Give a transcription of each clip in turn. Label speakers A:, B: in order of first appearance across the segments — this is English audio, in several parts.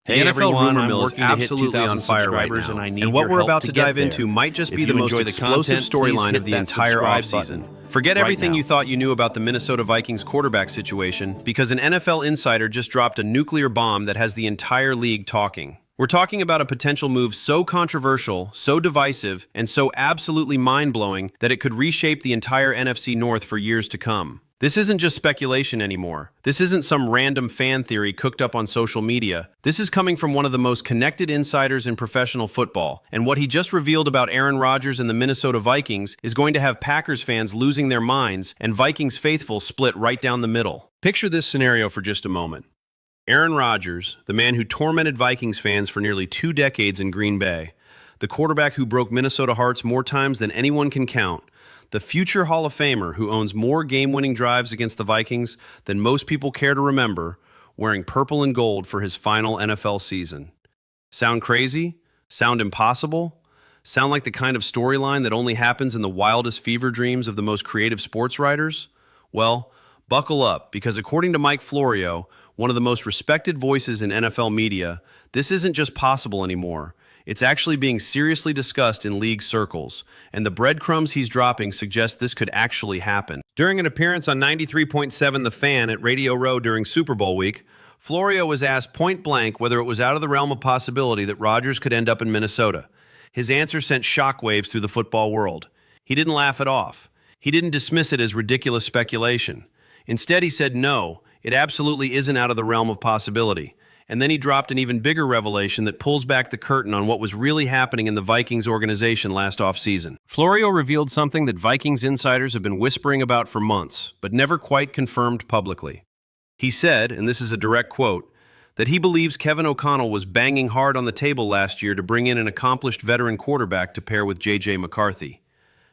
A: The NFL rumor mill is absolutely on fire right now, and what we're about to dive into might just be the most explosive storyline of the entire offseason. Forget everything you thought you knew about the Minnesota Vikings quarterback situation, because an NFL insider just dropped a nuclear bomb that has the entire league talking. We're talking about a potential move so controversial, so divisive, and so absolutely mind-blowing that it could reshape the entire NFC North for years to come. This isn't just speculation anymore. This isn't some random fan theory cooked up on social media. This is coming from one of the most connected insiders in professional football, and what he just revealed about Aaron Rodgers and the Minnesota Vikings is going to have Packers fans losing their minds and Vikings faithful split right down the middle. Picture this scenario for just a moment. Aaron Rodgers, the man who tormented Vikings fans for nearly 2 decades in Green Bay, the quarterback who broke Minnesota hearts more times than anyone can count, the future Hall of Famer who owns more game-winning drives against the Vikings than most people care to remember, wearing purple and gold for his final NFL season. Sound crazy? Sound impossible? Sound like the kind of storyline that only happens in the wildest fever dreams of the most creative sports writers? Well, buckle up, because according to Mike Florio, one of the most respected voices in NFL media, this isn't just possible anymore. It's actually being seriously discussed in league circles, and the breadcrumbs he's dropping suggest this could actually happen. During an appearance on 93.7 The Fan at Radio Row during Super Bowl week, Florio was asked point blank whether it was out of the realm of possibility that Rodgers could end up in Minnesota. His answer sent shockwaves through the football world. He didn't laugh it off. He didn't dismiss it as ridiculous speculation. Instead, he said no, it absolutely isn't out of the realm of possibility. And then he dropped an even bigger revelation that pulls back the curtain on what was really happening in the Vikings organization last offseason. Florio revealed something that Vikings insiders have been whispering about for months, but never quite confirmed publicly. He said, and this is a direct quote, that he believes Kevin O'Connell was banging hard on the table last year to bring in an accomplished veteran quarterback to pair with JJ McCarthy.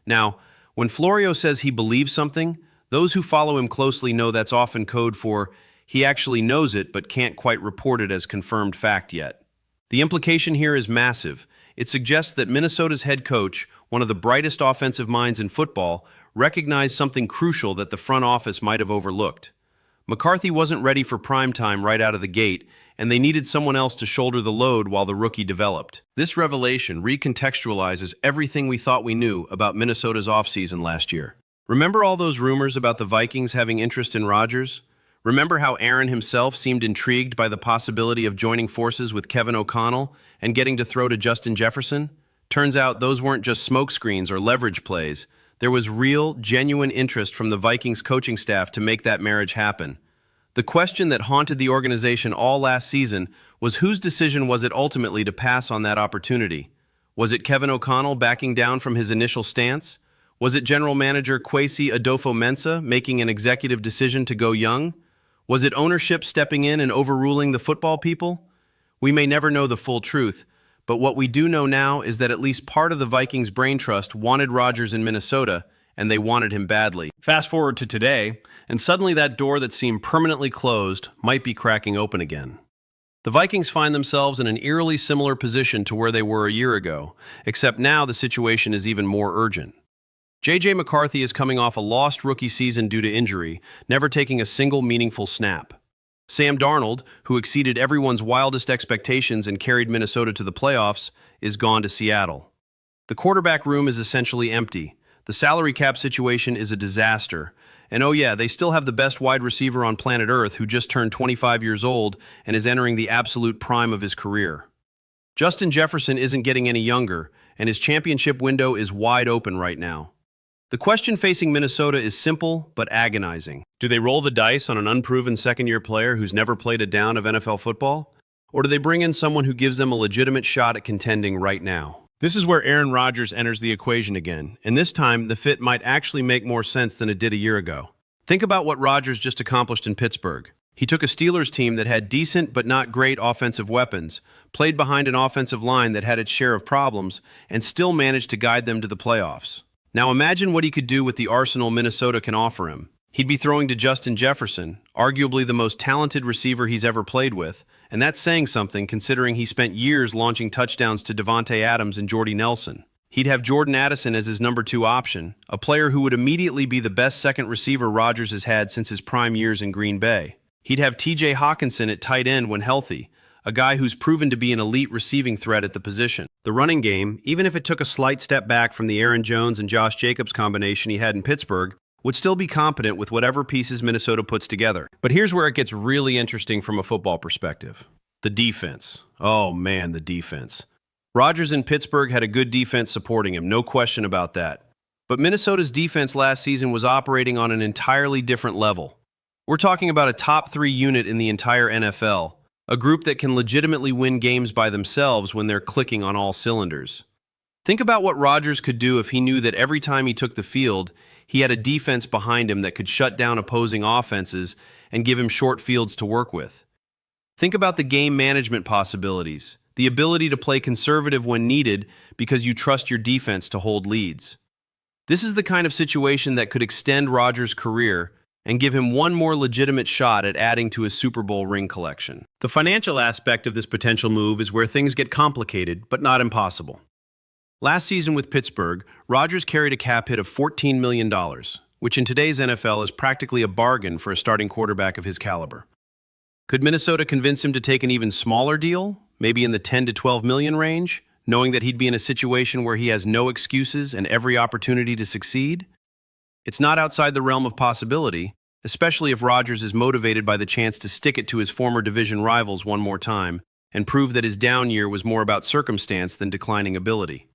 A: Now, when Florio says he believes something, those who follow him closely know that's often code for he actually knows it but can't quite report it as confirmed fact yet. The implication here is massive. It suggests that Minnesota's head coach, one of the brightest offensive minds in football, recognized something crucial that the front office might have overlooked. McCarthy wasn't ready for prime time right out of the gate, and they needed someone else to shoulder the load while the rookie developed. This revelation recontextualizes everything we thought we knew about Minnesota's offseason last year. Remember all those rumors about the Vikings having interest in Rodgers? Remember how Aaron himself seemed intrigued by the possibility of joining forces with Kevin O'Connell and getting to throw to Justin Jefferson? Turns out those weren't just smokescreens or leverage plays. There was real, genuine interest from the Vikings coaching staff to make that marriage happen. The question that haunted the organization all last season was whose decision was it ultimately to pass on that opportunity? Was it Kevin O'Connell backing down from his initial stance? Was it general manager Kwesi Adofo-Mensah making an executive decision to go young? Was it ownership stepping in and overruling the football people? We may never know the full truth, but what we do know now is that at least part of the Vikings brain trust wanted Rodgers in Minnesota, and they wanted him badly. Fast forward to today, and suddenly that door that seemed permanently closed might be cracking open again. The Vikings find themselves in an eerily similar position to where they were a year ago, except now the situation is even more urgent. JJ McCarthy is coming off a lost rookie season due to injury, never taking a single meaningful snap. Sam Darnold, who exceeded everyone's wildest expectations and carried Minnesota to the playoffs, is gone to Seattle. The quarterback room is essentially empty. The salary cap situation is a disaster. And oh yeah, they still have the best wide receiver on planet Earth who just turned 25 years old and is entering the absolute prime of his career. Justin Jefferson isn't getting any younger, and his championship window is wide open right now. The question facing Minnesota is simple but agonizing. Do they roll the dice on an unproven second-year player who's never played a down of NFL football? Or do they bring in someone who gives them a legitimate shot at contending right now? This is where Aaron Rodgers enters the equation again, and this time the fit might actually make more sense than it did a year ago. Think about what Rodgers just accomplished in Pittsburgh. He took a Steelers team that had decent but not great offensive weapons, played behind an offensive line that had its share of problems, and still managed to guide them to the playoffs. Now imagine what he could do with the arsenal Minnesota can offer him. He'd be throwing to Justin Jefferson, arguably the most talented receiver he's ever played with, and that's saying something considering he spent years launching touchdowns to Davante Adams and Jordy Nelson. He'd have Jordan Addison as his number 2 option, a player who would immediately be the best second receiver Rodgers has had since his prime years in Green Bay. He'd have TJ Hawkinson at tight end when healthy, a guy who's proven to be an elite receiving threat at the position. The running game, even if it took a slight step back from the Aaron Jones and Josh Jacobs combination he had in Pittsburgh, would still be competent with whatever pieces Minnesota puts together. But here's where it gets really interesting from a football perspective. The defense. Oh man, the defense. Rodgers in Pittsburgh had a good defense supporting him, no question about that. But Minnesota's defense last season was operating on an entirely different level. We're talking about a top 3 unit in the entire NFL, a group that can legitimately win games by themselves when they're clicking on all cylinders. Think about what Rodgers could do if he knew that every time he took the field, he had a defense behind him that could shut down opposing offenses and give him short fields to work with. Think about the game management possibilities, the ability to play conservative when needed because you trust your defense to hold leads. This is the kind of situation that could extend Rodgers' career and give him one more legitimate shot at adding to his Super Bowl ring collection. The financial aspect of this potential move is where things get complicated, but not impossible. Last season with Pittsburgh, Rodgers carried a cap hit of $14 million, which in today's NFL is practically a bargain for a starting quarterback of his caliber. Could Minnesota convince him to take an even smaller deal, maybe in the 10 to 12 million range, knowing that he'd be in a situation where he has no excuses and every opportunity to succeed? It's not outside the realm of possibility, especially if Rodgers is motivated by the chance to stick it to his former division rivals one more time and prove that his down year was more about circumstance than declining ability.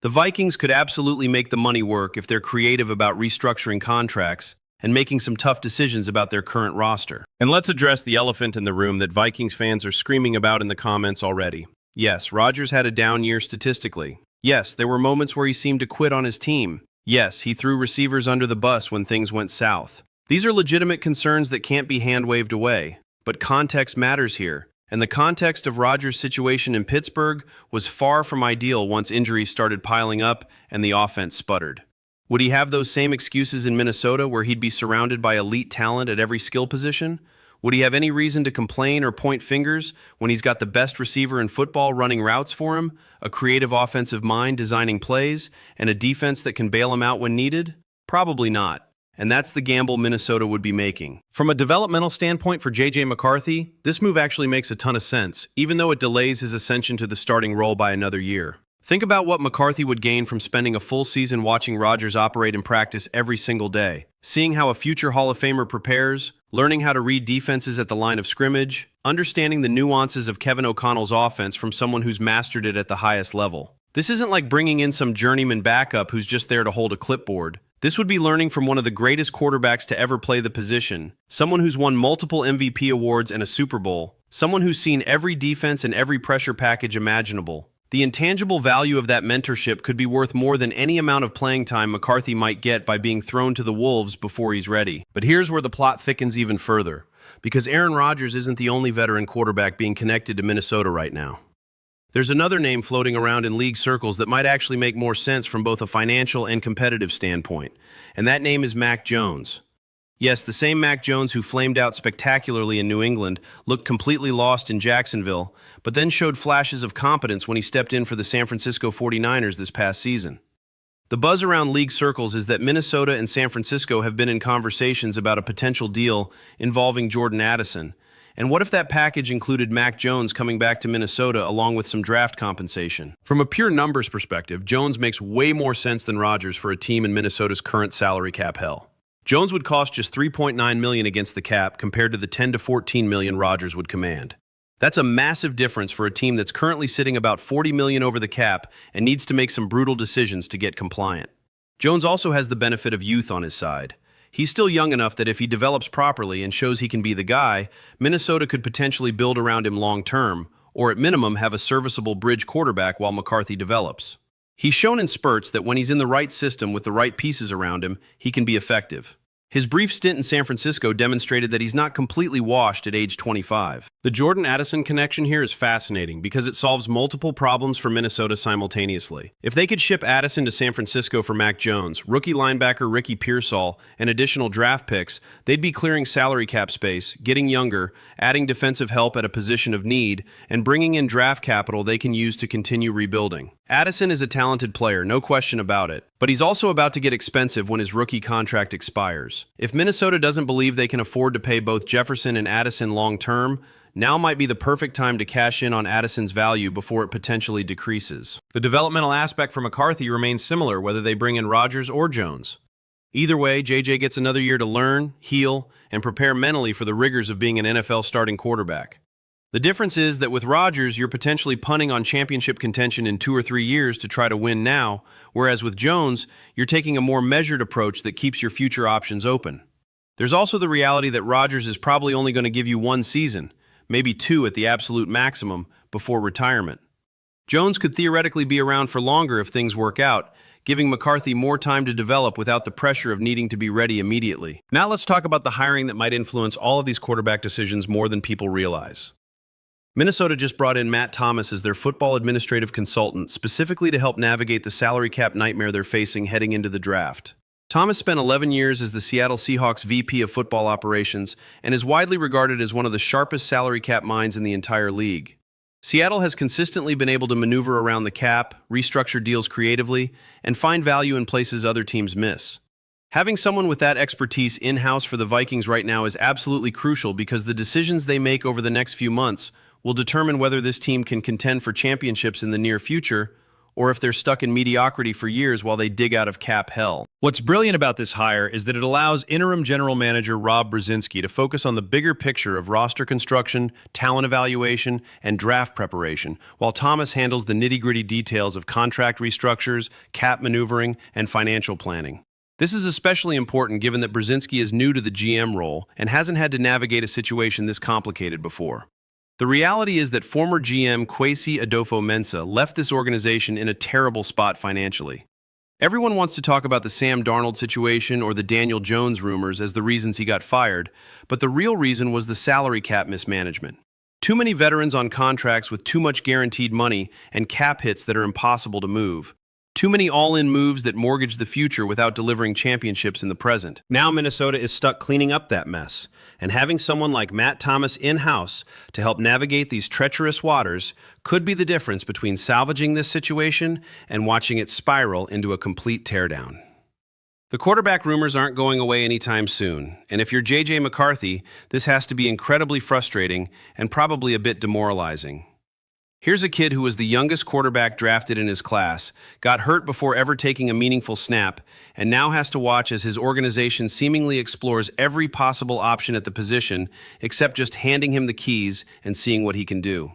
A: The Vikings could absolutely make the money work if they're creative about restructuring contracts and making some tough decisions about their current roster. And let's address the elephant in the room that Vikings fans are screaming about in the comments already. Yes, Rodgers had a down year statistically. Yes, there were moments where he seemed to quit on his team. Yes, he threw receivers under the bus when things went south. These are legitimate concerns that can't be hand-waved away. But context matters here, and the context of Rodgers' situation in Pittsburgh was far from ideal once injuries started piling up and the offense sputtered. Would he have those same excuses in Minnesota where he'd be surrounded by elite talent at every skill position? Would he have any reason to complain or point fingers when he's got the best receiver in football running routes for him, a creative offensive mind designing plays, and a defense that can bail him out when needed? Probably not. And that's the gamble Minnesota would be making. From a developmental standpoint for JJ McCarthy, this move actually makes a ton of sense, even though it delays his ascension to the starting role by another year. Think about what McCarthy would gain from spending a full season watching Rodgers operate in practice every single day, seeing how a future Hall of Famer prepares, learning how to read defenses at the line of scrimmage, understanding the nuances of Kevin O'Connell's offense from someone who's mastered it at the highest level. This isn't like bringing in some journeyman backup who's just there to hold a clipboard. This would be learning from one of the greatest quarterbacks to ever play the position, someone who's won multiple MVP awards and a Super Bowl, someone who's seen every defense and every pressure package imaginable. The intangible value of that mentorship could be worth more than any amount of playing time McCarthy might get by being thrown to the wolves before he's ready. But here's where the plot thickens even further, because Aaron Rodgers isn't the only veteran quarterback being connected to Minnesota right now. There's another name floating around in league circles that might actually make more sense from both a financial and competitive standpoint, and that name is Mac Jones. Yes, the same Mac Jones who flamed out spectacularly in New England, looked completely lost in Jacksonville, but then showed flashes of competence when he stepped in for the San Francisco 49ers this past season. The buzz around league circles is that Minnesota and San Francisco have been in conversations about a potential deal involving Jordan Addison. And what if that package included Mac Jones coming back to Minnesota along with some draft compensation? From a pure numbers perspective, Jones makes way more sense than Rodgers for a team in Minnesota's current salary cap hell. Jones would cost just $3.9 million against the cap compared to the $10 to $14 million Rodgers would command. That's a massive difference for a team that's currently sitting about $40 million over the cap and needs to make some brutal decisions to get compliant. Jones also has the benefit of youth on his side. He's still young enough that if he develops properly and shows he can be the guy, Minnesota could potentially build around him long-term, or at minimum have a serviceable bridge quarterback while McCarthy develops. He's shown in spurts that when he's in the right system with the right pieces around him, he can be effective. His brief stint in San Francisco demonstrated that he's not completely washed at age 25. The Jordan-Addison connection here is fascinating because it solves multiple problems for Minnesota simultaneously. If they could ship Addison to San Francisco for Mac Jones, rookie linebacker Ricky Pearsall, and additional draft picks, they'd be clearing salary cap space, getting younger, adding defensive help at a position of need, and bringing in draft capital they can use to continue rebuilding. Addison is a talented player, no question about it, but he's also about to get expensive when his rookie contract expires. If Minnesota doesn't believe they can afford to pay both Jefferson and Addison long-term, now might be the perfect time to cash in on Addison's value before it potentially decreases. The developmental aspect for McCarthy remains similar whether they bring in Rodgers or Jones. Either way, JJ gets another year to learn, heal, and prepare mentally for the rigors of being an NFL starting quarterback. The difference is that with Rodgers, you're potentially punting on championship contention in 2 or 3 years to try to win now, whereas with Jones, you're taking a more measured approach that keeps your future options open. There's also the reality that Rodgers is probably only going to give you 1 season, maybe 2 at the absolute maximum, before retirement. Jones could theoretically be around for longer if things work out, giving McCarthy more time to develop without the pressure of needing to be ready immediately. Now let's talk about the hiring that might influence all of these quarterback decisions more than people realize. Minnesota just brought in Matt Thomas as their football administrative consultant, specifically to help navigate the salary cap nightmare they're facing heading into the draft. Thomas spent 11 years as the Seattle Seahawks VP of football operations and is widely regarded as one of the sharpest salary cap minds in the entire league. Seattle has consistently been able to maneuver around the cap, restructure deals creatively, and find value in places other teams miss. Having someone with that expertise in-house for the Vikings right now is absolutely crucial because the decisions they make over the next few months will determine whether this team can contend for championships in the near future, or if they're stuck in mediocrity for years while they dig out of cap hell. What's brilliant about this hire is that it allows interim general manager Rob Brzezinski to focus on the bigger picture of roster construction, talent evaluation, and draft preparation, while Thomas handles the nitty-gritty details of contract restructures, cap maneuvering, and financial planning. This is especially important given that Brzezinski is new to the GM role and hasn't had to navigate a situation this complicated before. The reality is that former GM Kwesi Adofo-Mensah left this organization in a terrible spot financially. Everyone wants to talk about the Sam Darnold situation or the Daniel Jones rumors as the reasons he got fired, but the real reason was the salary cap mismanagement. Too many veterans on contracts with too much guaranteed money and cap hits that are impossible to move. Too many all-in moves that mortgage the future without delivering championships in the present. Now Minnesota is stuck cleaning up that mess, and having someone like Matt Thomas in-house to help navigate these treacherous waters could be the difference between salvaging this situation and watching it spiral into a complete teardown. The quarterback rumors aren't going away anytime soon, and if you're JJ McCarthy, this has to be incredibly frustrating and probably a bit demoralizing. Here's a kid who was the youngest quarterback drafted in his class, got hurt before ever taking a meaningful snap, and now has to watch as his organization seemingly explores every possible option at the position except just handing him the keys and seeing what he can do.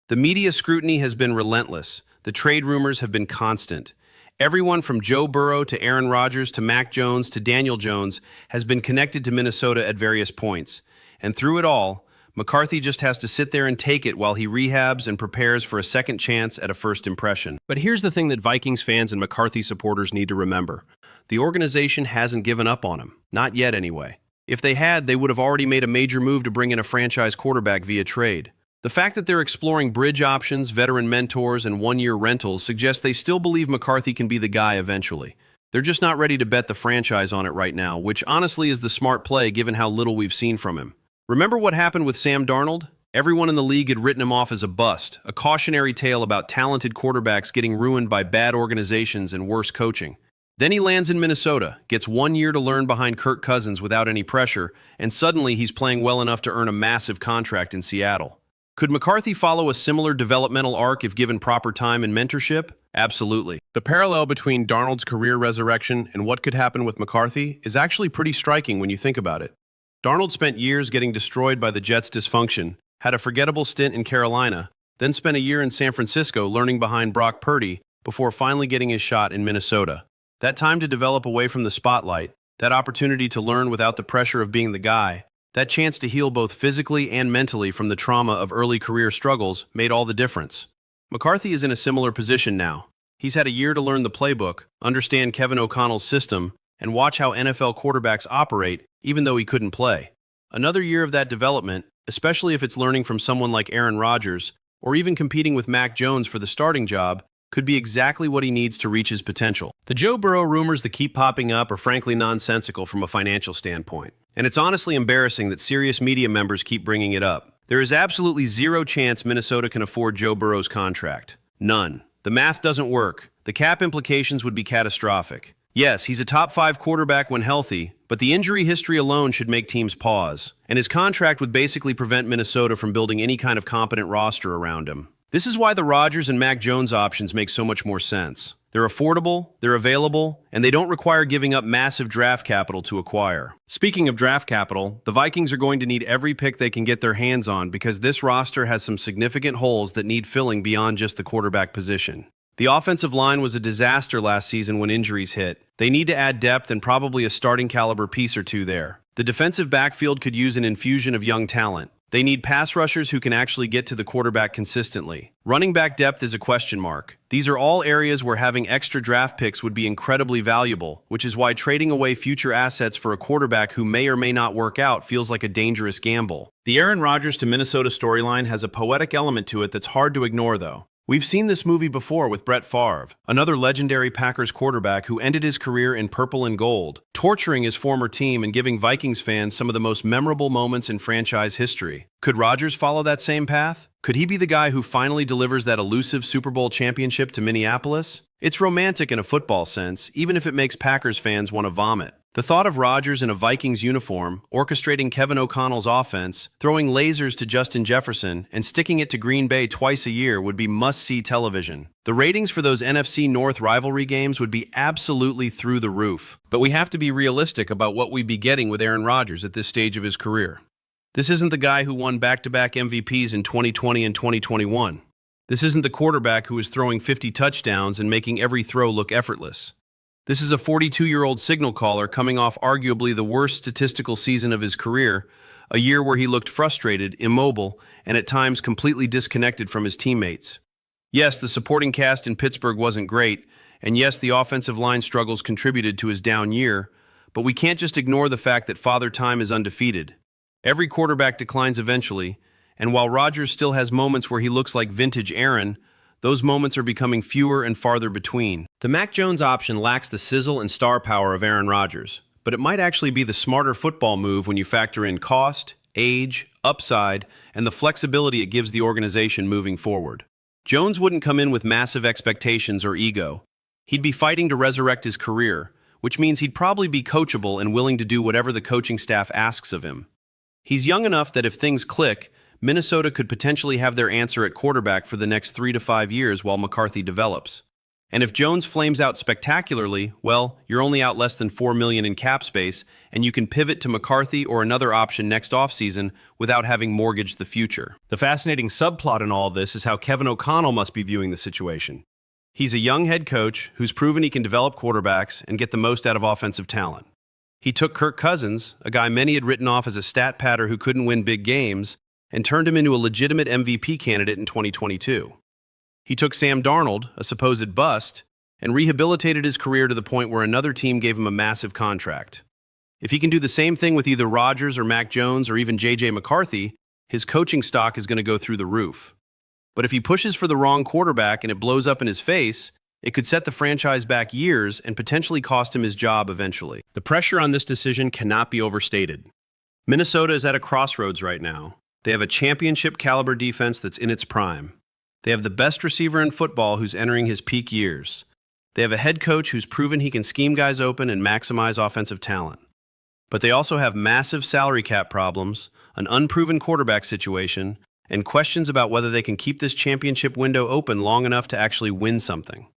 A: The media scrutiny has been relentless. The trade rumors have been constant. Everyone from Joe Burrow to Aaron Rodgers to Mac Jones to Daniel Jones has been connected to Minnesota at various points. And through it all, McCarthy just has to sit there and take it while he rehabs and prepares for a second chance at a first impression. But here's the thing that Vikings fans and McCarthy supporters need to remember. The organization hasn't given up on him. Not yet, anyway. If they had, they would have already made a major move to bring in a franchise quarterback via trade. The fact that they're exploring bridge options, veteran mentors, and one-year rentals suggests they still believe McCarthy can be the guy eventually. They're just not ready to bet the franchise on it right now, which honestly is the smart play given how little we've seen from him. Remember what happened with Sam Darnold? Everyone in the league had written him off as a bust, a cautionary tale about talented quarterbacks getting ruined by bad organizations and worse coaching. Then he lands in Minnesota, gets 1 year to learn behind Kirk Cousins without any pressure, and suddenly he's playing well enough to earn a massive contract in Seattle. Could McCarthy follow a similar developmental arc if given proper time and mentorship? Absolutely. The parallel between Darnold's career resurrection and what could happen with McCarthy is actually pretty striking when you think about it. Darnold spent years getting destroyed by the Jets' dysfunction, had a forgettable stint in Carolina, then spent a year in San Francisco learning behind Brock Purdy before finally getting his shot in Minnesota. That time to develop away from the spotlight, that opportunity to learn without the pressure of being the guy, that chance to heal both physically and mentally from the trauma of early career struggles made all the difference. McCarthy is in a similar position now. He's had a year to learn the playbook, understand Kevin O'Connell's system, and watch how NFL quarterbacks operate, even though he couldn't play. Another year of that development, especially if it's learning from someone like Aaron Rodgers, or even competing with Mac Jones for the starting job, could be exactly what he needs to reach his potential. The Joe Burrow rumors that keep popping up are frankly nonsensical from a financial standpoint. And it's honestly embarrassing that serious media members keep bringing it up. There is absolutely zero chance Minnesota can afford Joe Burrow's contract. None. The math doesn't work. The cap implications would be catastrophic. Yes, he's a top 5 quarterback when healthy, but the injury history alone should make teams pause, and his contract would basically prevent Minnesota from building any kind of competent roster around him. This is why the Rodgers and Mac Jones options make so much more sense. They're affordable, they're available, and they don't require giving up massive draft capital to acquire. Speaking of draft capital, the Vikings are going to need every pick they can get their hands on because this roster has some significant holes that need filling beyond just the quarterback position. The offensive line was a disaster last season when injuries hit. They need to add depth and probably a starting caliber piece or two there. The defensive backfield could use an infusion of young talent. They need pass rushers who can actually get to the quarterback consistently. Running back depth is a question mark. These are all areas where having extra draft picks would be incredibly valuable, which is why trading away future assets for a quarterback who may or may not work out feels like a dangerous gamble. The Aaron Rodgers to Minnesota storyline has a poetic element to it that's hard to ignore, though. We've seen this movie before with Brett Favre, another legendary Packers quarterback who ended his career in purple and gold, torturing his former team and giving Vikings fans some of the most memorable moments in franchise history. Could Rodgers follow that same path? Could he be the guy who finally delivers that elusive Super Bowl championship to Minneapolis? It's romantic in a football sense, even if it makes Packers fans want to vomit. The thought of Rodgers in a Vikings uniform, orchestrating Kevin O'Connell's offense, throwing lasers to Justin Jefferson, and sticking it to Green Bay twice a year would be must-see television. The ratings for those NFC North rivalry games would be absolutely through the roof. But we have to be realistic about what we'd be getting with Aaron Rodgers at this stage of his career. This isn't the guy who won back-to-back MVPs in 2020 and 2021. This isn't the quarterback who is throwing 50 touchdowns and making every throw look effortless. This is a 42-year-old signal caller coming off arguably the worst statistical season of his career, a year where he looked frustrated, immobile, and at times completely disconnected from his teammates. Yes, the supporting cast in Pittsburgh wasn't great, and yes, the offensive line struggles contributed to his down year, but we can't just ignore the fact that Father Time is undefeated. Every quarterback declines eventually, and while Rodgers still has moments where he looks like vintage Aaron, those moments are becoming fewer and farther between. The Mac Jones option lacks the sizzle and star power of Aaron Rodgers, but it might actually be the smarter football move when you factor in cost, age, upside, and the flexibility it gives the organization moving forward. Jones wouldn't come in with massive expectations or ego. He'd be fighting to resurrect his career, which means he'd probably be coachable and willing to do whatever the coaching staff asks of him. He's young enough that if things click, Minnesota could potentially have their answer at quarterback for the next 3 to 5 years while McCarthy develops. And if Jones flames out spectacularly, well, you're only out less than $4 million in cap space, and you can pivot to McCarthy or another option next offseason without having mortgaged the future. The fascinating subplot in all of this is how Kevin O'Connell must be viewing the situation. He's a young head coach who's proven he can develop quarterbacks and get the most out of offensive talent. He took Kirk Cousins, a guy many had written off as a stat patter who couldn't win big games, and turned him into a legitimate MVP candidate in 2022. He took Sam Darnold, a supposed bust, and rehabilitated his career to the point where another team gave him a massive contract. If he can do the same thing with either Rodgers or Mac Jones or even JJ McCarthy, his coaching stock is going to go through the roof. But if he pushes for the wrong quarterback and it blows up in his face, it could set the franchise back years and potentially cost him his job eventually. The pressure on this decision cannot be overstated. Minnesota is at a crossroads right now. They have a championship-caliber defense that's in its prime. They have the best receiver in football who's entering his peak years. They have a head coach who's proven he can scheme guys open and maximize offensive talent. But they also have massive salary cap problems, an unproven quarterback situation, and questions about whether they can keep this championship window open long enough to actually win something.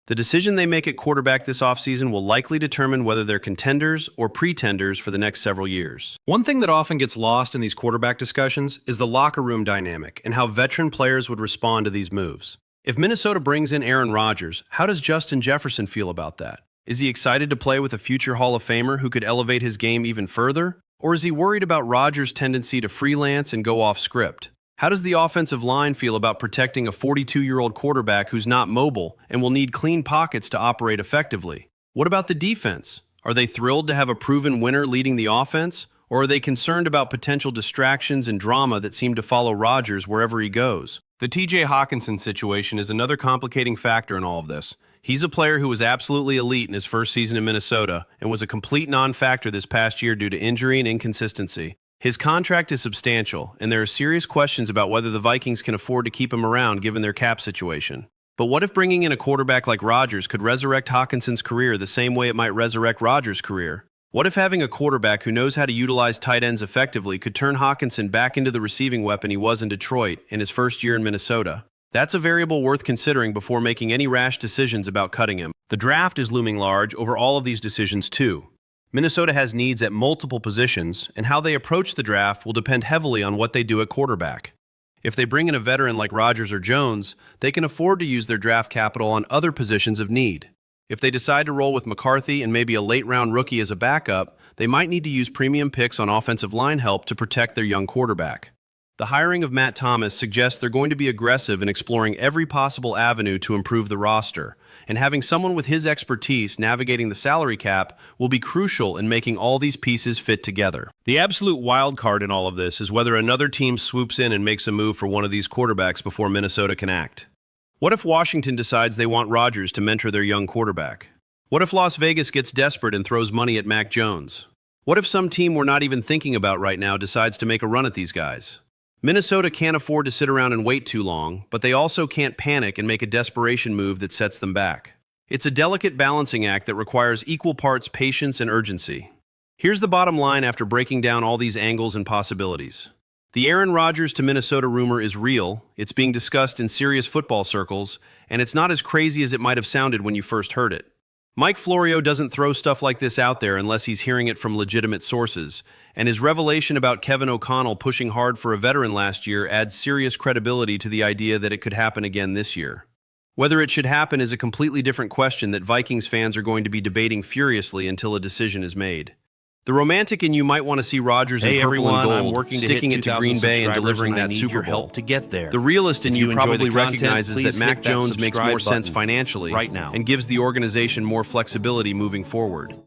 A: The decision they make at quarterback this offseason will likely determine whether they're contenders or pretenders for the next several years. One thing that often gets lost in these quarterback discussions is the locker room dynamic and how veteran players would respond to these moves. If Minnesota brings in Aaron Rodgers, how does Justin Jefferson feel about that? Is he excited to play with a future Hall of Famer who could elevate his game even further? Or is he worried about Rodgers' tendency to freelance and go off script? How does the offensive line feel about protecting a 42-year-old quarterback who's not mobile and will need clean pockets to operate effectively? What about the defense? Are they thrilled to have a proven winner leading the offense? Or are they concerned about potential distractions and drama that seem to follow Rodgers wherever he goes? The TJ Hawkinson situation is another complicating factor in all of this. He's a player who was absolutely elite in his first season in Minnesota and was a complete non-factor this past year due to injury and inconsistency. His contract is substantial, and there are serious questions about whether the Vikings can afford to keep him around given their cap situation. But what if bringing in a quarterback like Rodgers could resurrect Hawkinson's career the same way it might resurrect Rodgers' career? What if having a quarterback who knows how to utilize tight ends effectively could turn Hawkinson back into the receiving weapon he was in Detroit in his first year in Minnesota? That's a variable worth considering before making any rash decisions about cutting him.
B: The draft is looming large over all of these decisions too. Minnesota has needs at multiple positions, and how they approach the draft will depend heavily on what they do at quarterback. If they bring in a veteran like Rodgers or Jones, they can afford to use their draft capital on other positions of need. If they decide to roll with McCarthy and maybe a late-round rookie as a backup, they might need to use premium picks on offensive line help to protect their young quarterback. The hiring of Matt Thomas suggests they're going to be aggressive in exploring every possible avenue to improve the roster, and having someone with his expertise navigating the salary cap will be crucial in making all these pieces fit together. The absolute wild card in all of this is whether another team swoops in and makes a move for one of these quarterbacks before Minnesota can act. What if Washington decides they want Rodgers to mentor their young quarterback? What if Las Vegas gets desperate and throws money at Mac Jones? What if some team we're not even thinking about right now decides to make a run at these guys? Minnesota can't afford to sit around and wait too long, but they also can't panic and make a desperation move that sets them back. It's a delicate balancing act that requires equal parts patience and urgency. Here's the bottom line after breaking down all these angles and possibilities. The Aaron Rodgers to Minnesota rumor is real, it's being discussed in serious football circles, and it's not as crazy as it might have sounded when you first heard it. Mike Florio doesn't throw stuff like this out there unless he's hearing it from legitimate sources, and his revelation about Kevin O'Connell pushing hard for a veteran last year adds serious credibility to the idea that it could happen again this year. Whether it should happen is a completely different question that Vikings fans are going to be debating furiously until a decision is made. The romantic in you might want to see Rodgers in purple and gold, sticking it to Green Bay and delivering that Super Bowl.
C: To get there.
B: The realist in you probably recognizes that Mac Jones makes more sense financially
C: right now
B: and gives the organization more flexibility moving forward.